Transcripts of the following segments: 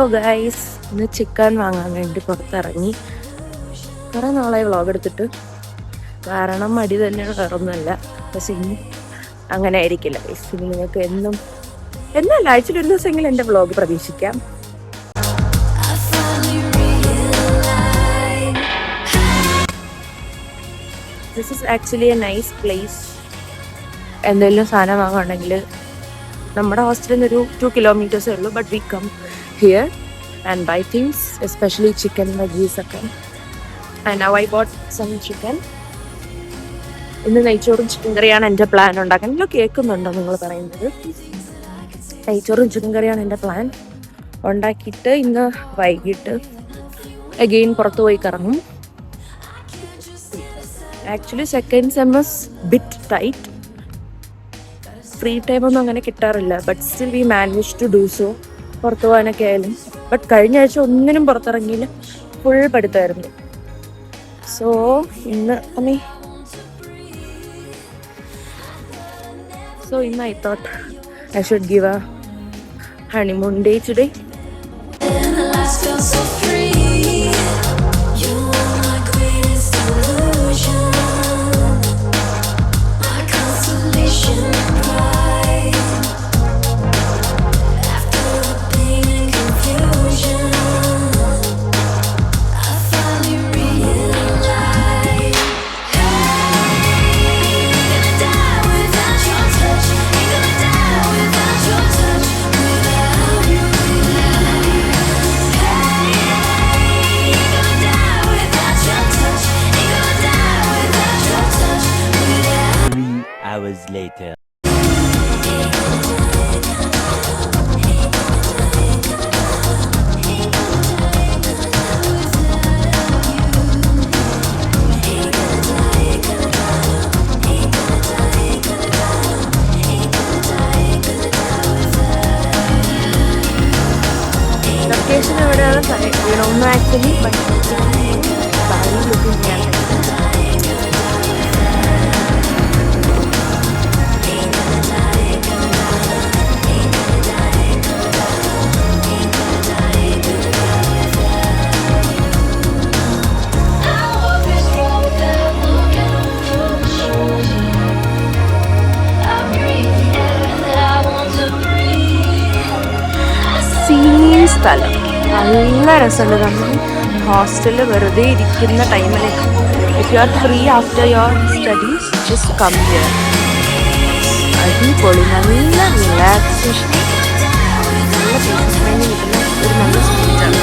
Hello guys, ഇന്ന് chicken വാങ്ങാൻ വേണ്ടി പുറത്തിറങ്ങി. കുറേ നാളായി വ്ളോഗ് എടുത്തിട്ട്, കാരണം മടി തന്നെയാണ്, വേറൊന്നുമല്ല. പക്ഷെ ഇനി അങ്ങനെ ആയിരിക്കില്ല ഗൈസ്. ഇനി നിങ്ങൾക്ക് എന്നല്ല ആഴ്ചയിൽ ഒരു ദിവസമെങ്കിലും എൻ്റെ വ്ളോഗ് പ്രതീക്ഷിക്കാം. This is actually A nice place. എന്തെങ്കിലും സാധനം വാങ്ങുകയാണെങ്കിൽ നമ്മുടെ ഹോസ്റ്റലിൽ നിന്ന് ഒരു 2 kilometers ഉള്ളൂ. But we come here and buy things, especially chicken veggies ഒക്കെ. And now I bought some chicken. ഇന്ന് നെയ്ച്ചോറും ചിക്കൻ കറിയാണ് എൻ്റെ പ്ലാൻ ഉണ്ടാക്കാൻ. എല്ലാം കേൾക്കുന്നുണ്ടോ നിങ്ങൾ പറയുന്നത്? നെയ്ച്ചോറും ചിക്കൻ കറിയാണ് എൻ്റെ പ്ലാൻ. ഉണ്ടാക്കിയിട്ട് ഇന്ന് വൈകിട്ട് അഗെയിൻ പുറത്തു പോയി കറങ്ങും. Actually second sem was bit tight. Free ടൈമൊന്നും അങ്ങനെ കിട്ടാറില്ല. But still we manage to do so. പുറത്തു പോകാനൊക്കെ ആയാലും. ബട്ട് കഴിഞ്ഞ ആഴ്ച ഒന്നിനും പുറത്തിറങ്ങിയില്ല, ഫുൾ പഠിത്തമായിരുന്നു. സോ ഇന്ന് I thought I should give a honeymoon day today. Hours later. Location എവിടെയാണ് ഒന്നും ആക്ച്വലി സ്ഥലം. നല്ല രസമുണ്ട്. നമ്മൾ ഹോസ്റ്റലിൽ വെറുതെ ഇരിക്കുന്ന ടൈമിൽ, if you are free after your studies, just come here. അടിപൊളി, നല്ല റിലാക്സേഷൻ, നല്ല പീസ് മൈൻഡ് കിട്ടുന്ന ഒരു നല്ല സ്പേസാണ്.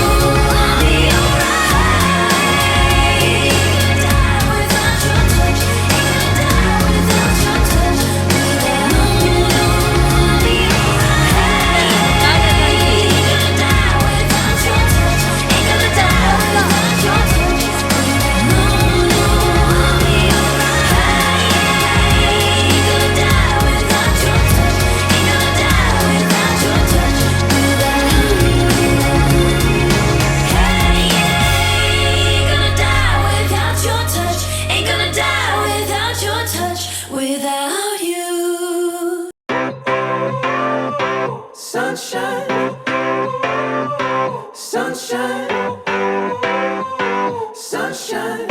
Without you, sunshine, sunshine, sunshine.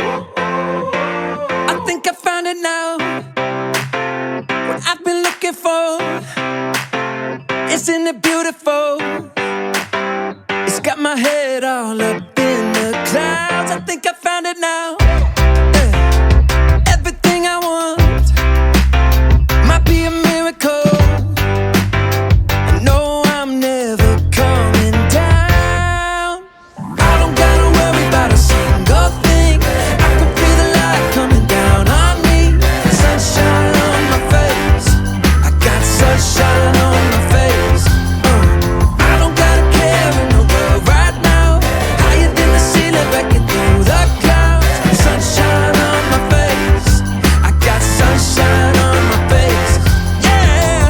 I think I found it now. What I've been looking for, isn't it beautiful? It's got my head all up in the clouds. I think I found it now. Everything I want might be a miracle. No, I'm never coming down. I don't gotta worry about a single thing. I can feel the light coming down on me. Sunshine on my face. I got sunshine on my face. I don't gotta care in the world right now. Higher than the ceiling, breaking through the clouds. Sunshine on my face. I got sunshine on my face. Yeah,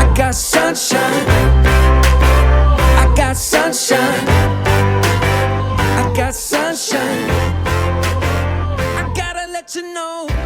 I got sunshine. I got sunshine. I got sunshine. I gotta let you know.